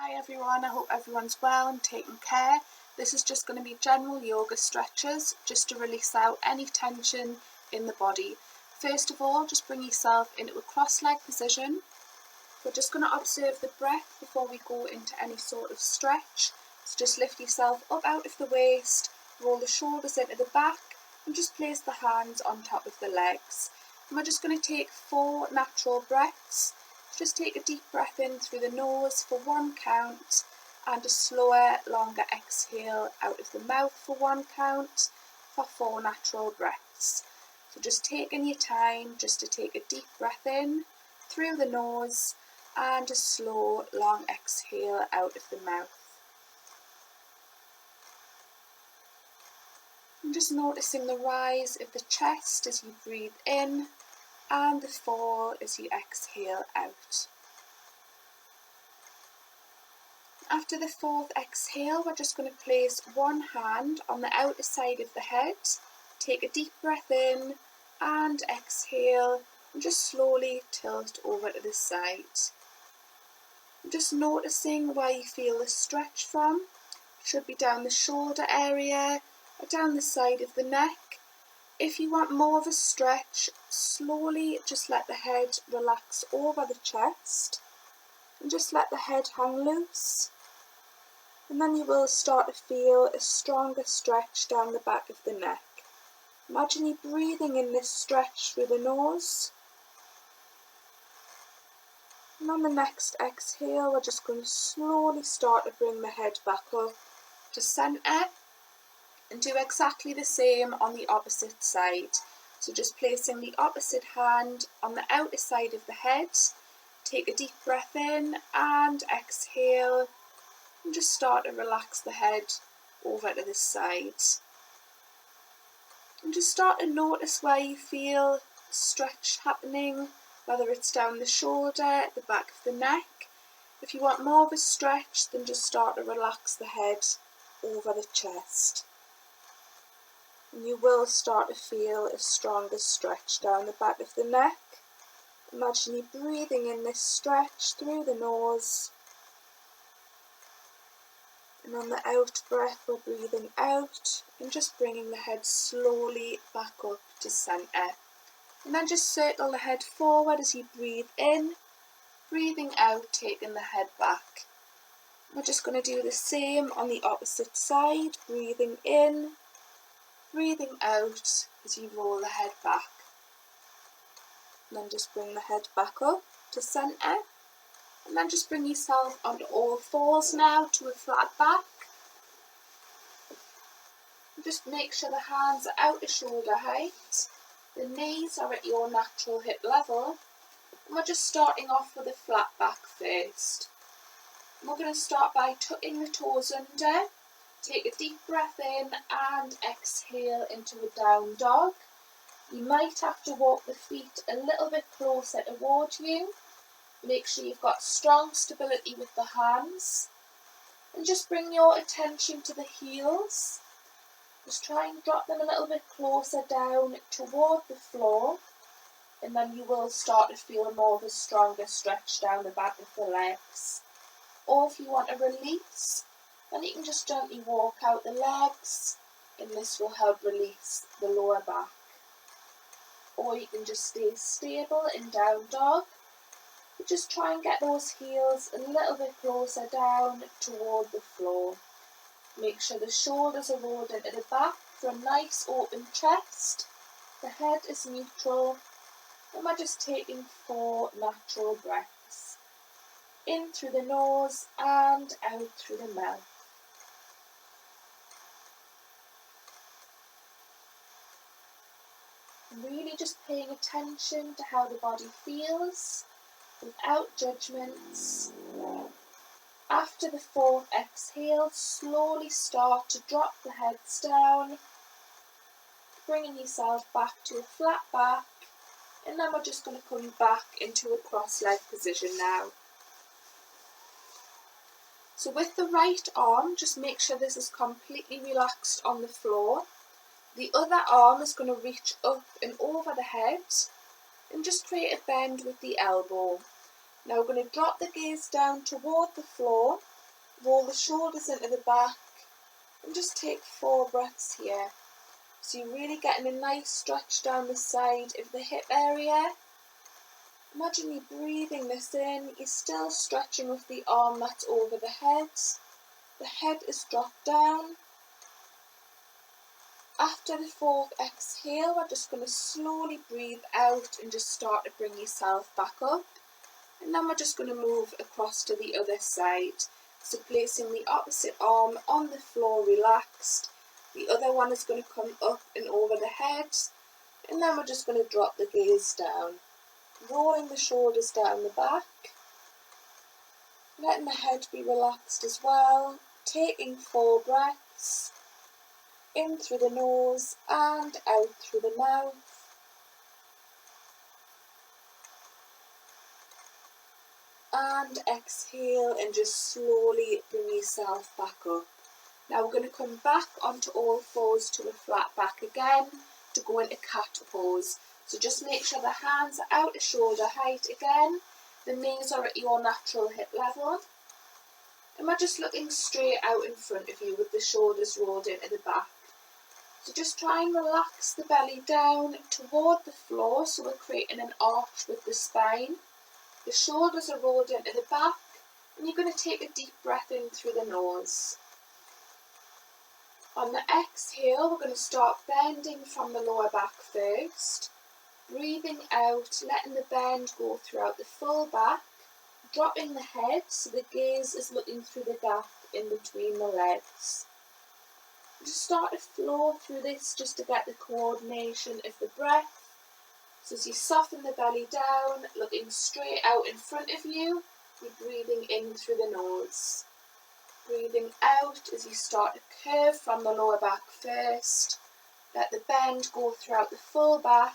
Hi everyone, I hope everyone's well and taking care. This is just going to be general yoga stretches just to release out any tension in the body. First of all, just bring yourself into a cross-leg position. We're just going to observe the breath before we go into any sort of stretch. So just lift yourself up out of the waist, roll the shoulders into the back and just place the hands on top of the legs. And we're just going to take 4 natural breaths. Just take a deep breath in through the nose for 1 count and a slower, longer exhale out of the mouth for 1 count for 4 natural breaths. So just taking your time just to take a deep breath in through the nose and a slow, long exhale out of the mouth. And just noticing the rise of the chest as you breathe in and the fall as you exhale out. After the 4th exhale, we're just going to place 1 hand on the outer side of the head, take a deep breath in and exhale, and just slowly tilt over to the side. Just noticing where you feel the stretch from. It should be down the shoulder area or down the side of the neck. If you want more of a stretch, slowly just let the head relax over the chest and just let the head hang loose. And then you will start to feel a stronger stretch down the back of the neck. Imagine you breathing in this stretch through the nose. And on the next exhale, we're just going to slowly start to bring the head back up to centre. And do exactly the same on the opposite side. So just placing the opposite hand on the outer side of the head, take a deep breath in and exhale, and just start to relax the head over to the side. And just start to notice where you feel stretch happening, whether it's down the shoulder, the back of the neck. If you want more of a stretch, then just start to relax the head over the chest. And you will start to feel a stronger stretch down the back of the neck. Imagine you breathing in this stretch through the nose. And on the out breath, we're breathing out and just bringing the head slowly back up to centre. And then just circle the head forward as you breathe in, breathing out, taking the head back. We're just going to do the same on the opposite side, breathing in, breathing out as you roll the head back. And then just bring the head back up to centre. And then just bring yourself onto all fours now to a flat back. And just make sure the hands are out to shoulder height. The knees are at your natural hip level. And we're just starting off with a flat back first. And we're going to start by tucking the toes under. Take a deep breath in and exhale into a down dog. You might have to walk the feet a little bit closer towards you. Make sure you've got strong stability with the hands. And just bring your attention to the heels. Just try and drop them a little bit closer down toward the floor. And then you will start to feel more of a stronger stretch down the back of the legs. Or if you want to release, then you can just gently walk out the legs, and this will help release the lower back. Or you can just stay stable in down dog. But just try and get those heels a little bit closer down toward the floor. Make sure the shoulders are rolled into the back for a nice open chest. The head is neutral. And we're just taking 4 natural breaths. In through the nose and out through the mouth. Really just paying attention to how the body feels without judgments. After the 4th exhale, slowly start to drop the heads down, bringing yourself back to a flat back, and then we're just going to come back into a cross-leg position now. So with the right arm, just make sure this is completely relaxed on the floor. The other arm is going to reach up and over the head and just create a bend with the elbow. Now we're going to drop the gaze down toward the floor Roll the shoulders into the back and just take 4 breaths here. So you're really getting a nice stretch down the side of the hip area. Imagine you breathing this in, you're still stretching with the arm that's over the head. The head is dropped down. After the 4th exhale, we're just going to slowly breathe out and just start to bring yourself back up. And then we're just going to move across to the other side. So placing the opposite arm on the floor relaxed. The other one is going to come up and over the head. And then we're just going to drop the gaze down. Rolling the shoulders down the back. Letting the head be relaxed as well. Taking 4 breaths. In through the nose and out through the mouth. And exhale and just slowly bring yourself back up. Now we're going to come back onto all fours to a flat back again to go into cat pose. So just make sure the hands are out to shoulder height again. The knees are at your natural hip level. And we're just looking straight out in front of you with the shoulders rolled into the back. So just try and relax the belly down toward the floor so we're creating an arch with the spine. The shoulders are rolled into the back and you're going to take a deep breath in through the nose. On the exhale, we're going to start bending from the lower back first. Breathing out, letting the bend go throughout the full back. Dropping the head so the gaze is looking through the gap in between the legs. Just start to flow through this just to get the coordination of the breath. So as you soften the belly down, looking straight out in front of you, you're breathing in through the nose. Breathing out as you start to curve from the lower back first. Let the bend go throughout the full back.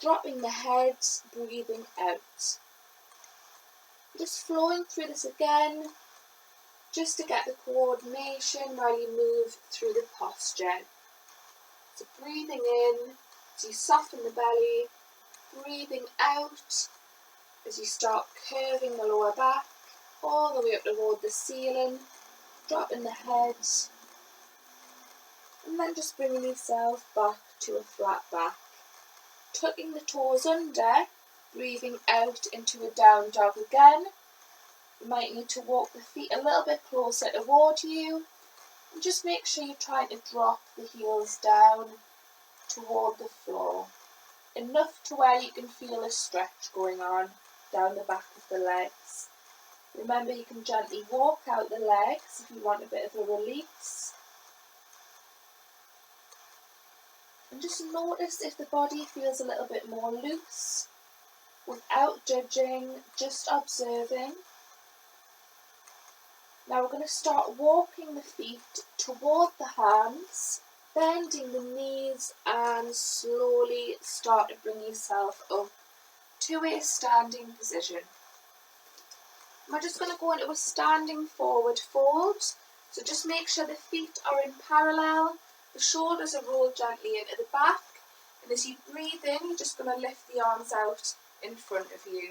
Dropping the head, breathing out. Just flowing through this again, just to get the coordination while you move through the posture. So breathing in as you soften the belly, breathing out as you start curving the lower back all the way up toward the ceiling, dropping the head, and then just bringing yourself back to a flat back. Tucking the toes under, breathing out into a down dog again. You might need to walk the feet a little bit closer toward you and just make sure you're trying to drop the heels down toward the floor. Enough to where you can feel a stretch going on down the back of the legs. Remember, you can gently walk out the legs if you want a bit of a release. And just notice if the body feels a little bit more loose, without judging, just observing. Now we're going to start walking the feet toward the hands, bending the knees and slowly start to bring yourself up to a standing position. We're just going to go into a standing forward fold, so just make sure the feet are in parallel, the shoulders are rolled gently into the back, and as you breathe in, you're just going to lift the arms out in front of you.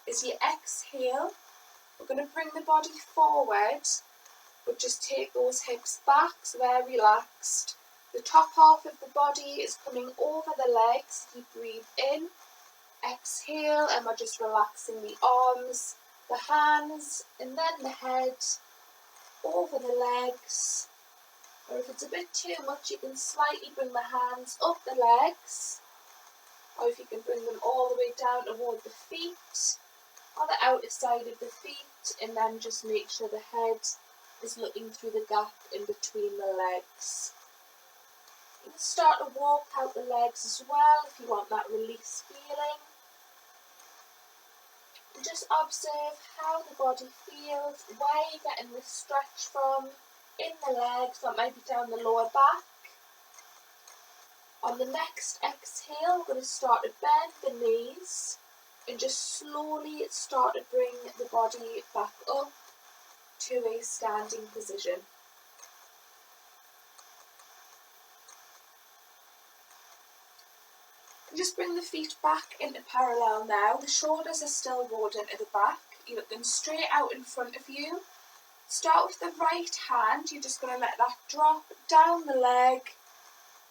As you exhale, we're going to bring the body forward, but just take those hips back so they're relaxed. The top half of the body is coming over the legs. You breathe in, exhale, and we're just relaxing the arms, the hands, and then the head over the legs. Or if it's a bit too much, you can slightly bring the hands up the legs, or if you can bring them all the way down toward the feet, or the outer side of the feet, and then just make sure the head is looking through the gap in between the legs. You can start to walk out the legs as well if you want that release feeling. And just observe how the body feels, where you're getting the stretch from in the legs, that might be down the lower back. On the next exhale, we're going to start to bend the knees and just slowly start to bring the body back up to a standing position. And just bring the feet back into parallel now. The shoulders are still rolled into the back. You're looking straight out in front of you. Start with the right hand. You're just going to let that drop down the leg.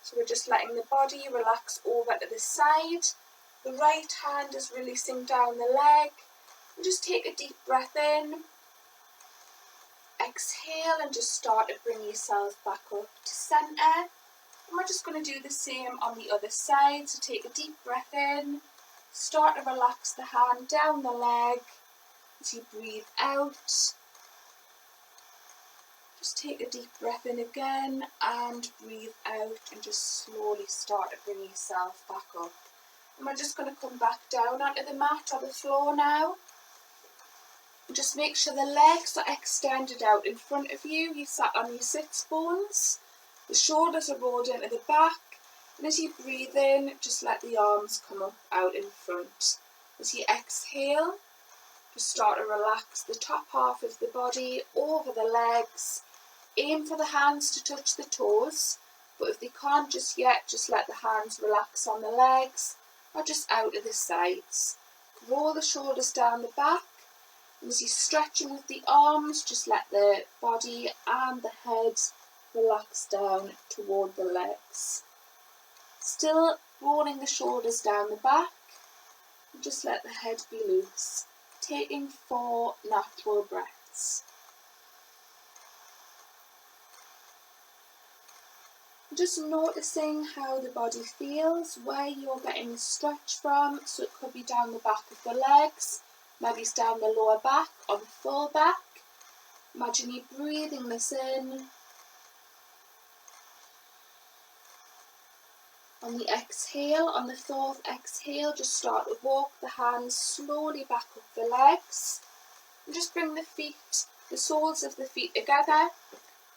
So we're just letting the body relax over to the side. The right hand is releasing down the leg. And just take a deep breath in. Exhale and just start to bring yourself back up to centre. And we're just going to do the same on the other side. So take a deep breath in. Start to relax the hand down the leg as you breathe out. Just take a deep breath in again and breathe out and just slowly start to bring yourself back up. And we're just going to come back down onto the mat or the floor now. And just make sure the legs are extended out in front of you. You sat on your sits bones. The shoulders are rolled into the back. And as you breathe in, just let the arms come up out in front. As you exhale, just start to relax the top half of the body over the legs. Aim for the hands to touch the toes, but if they can't just yet, just let the hands relax on the legs or just out to the sides. Roll the shoulders down the back, and as you're stretching with the arms, just let the body and the head relax down toward the legs. Still rolling the shoulders down the back, and just let the head be loose, taking 4 natural breaths. Just noticing how the body feels, where you're getting the stretch from. So it could be down the back of the legs, maybe it's down the lower back or the full back. Imagine you breathing this in. On the exhale, on the 4th exhale, just start to walk the hands slowly back up the legs. And just bring the feet, the soles of the feet together.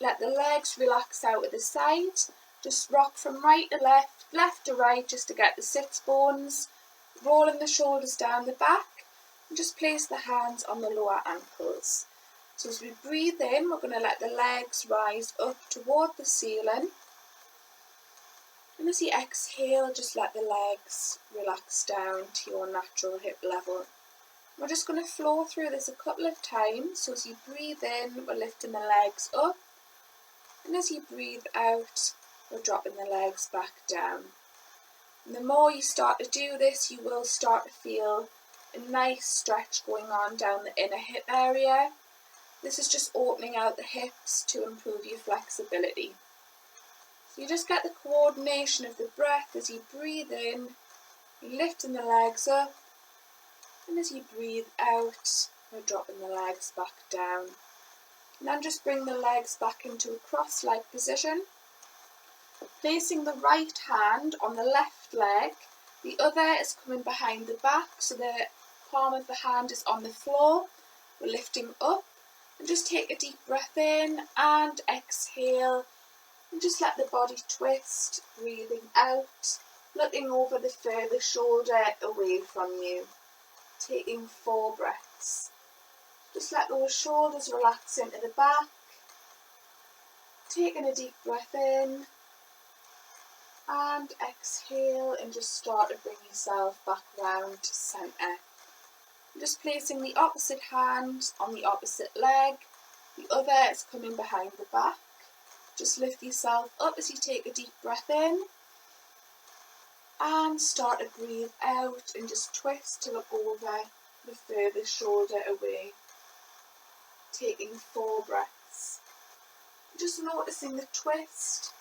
Let the legs relax out at the side. Just rock from right to left, left to right, just to get the sits bones. Rolling the shoulders down the back. And just place the hands on the lower ankles. So as we breathe in, we're going to let the legs rise up toward the ceiling. And as you exhale, just let the legs relax down to your natural hip level. We're just going to flow through this a couple of times. So as you breathe in, we're lifting the legs up. And as you breathe out, we're dropping the legs back down. And the more you start to do this, you will start to feel a nice stretch going on down the inner hip area. This is just opening out the hips to improve your flexibility. So you just get the coordination of the breath as you breathe in, you're lifting the legs up, and as you breathe out, we're dropping the legs back down. And then just bring the legs back into a cross-leg position. Placing the right hand on the left leg, the other is coming behind the back, so the palm of the hand is on the floor. We're lifting up, and just take a deep breath in and exhale, and just let the body twist, breathing out, looking over the further shoulder away from you, taking 4 breaths. Just let those shoulders relax into the back, taking a deep breath in and exhale, and just start to bring yourself back round to centre. Just placing the opposite hand on the opposite leg, the other is coming behind the back. Just lift yourself up as you take a deep breath in and start to breathe out, and just twist to look over the further shoulder away, taking 4 breaths. Just noticing the twist,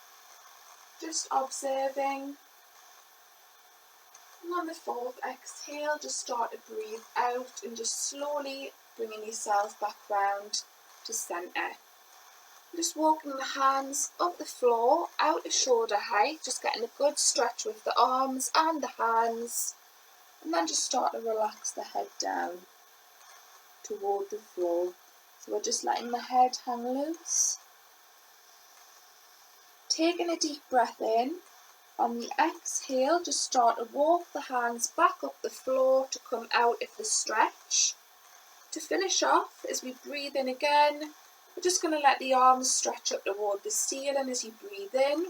just observing. And on the 4th exhale, just start to breathe out and just slowly bringing yourself back round to centre. Just walking the hands up the floor, out to shoulder height, just getting a good stretch with the arms and the hands. And then just start to relax the head down toward the floor. So we're just letting the head hang loose. Taking a deep breath in. On the exhale, just start to walk the hands back up the floor to come out of the stretch. To finish off, as we breathe in again, we're just going to let the arms stretch up toward the ceiling as you breathe in.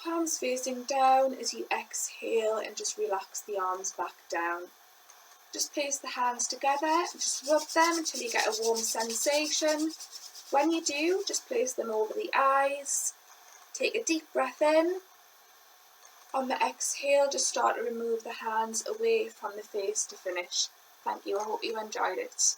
Palms facing down as you exhale, and just relax the arms back down. Just place the hands together and just rub them until you get a warm sensation. When you do, just place them over the eyes. Take a deep breath in. On the exhale, just start to remove the hands away from the face to finish. Thank you, I hope you enjoyed it.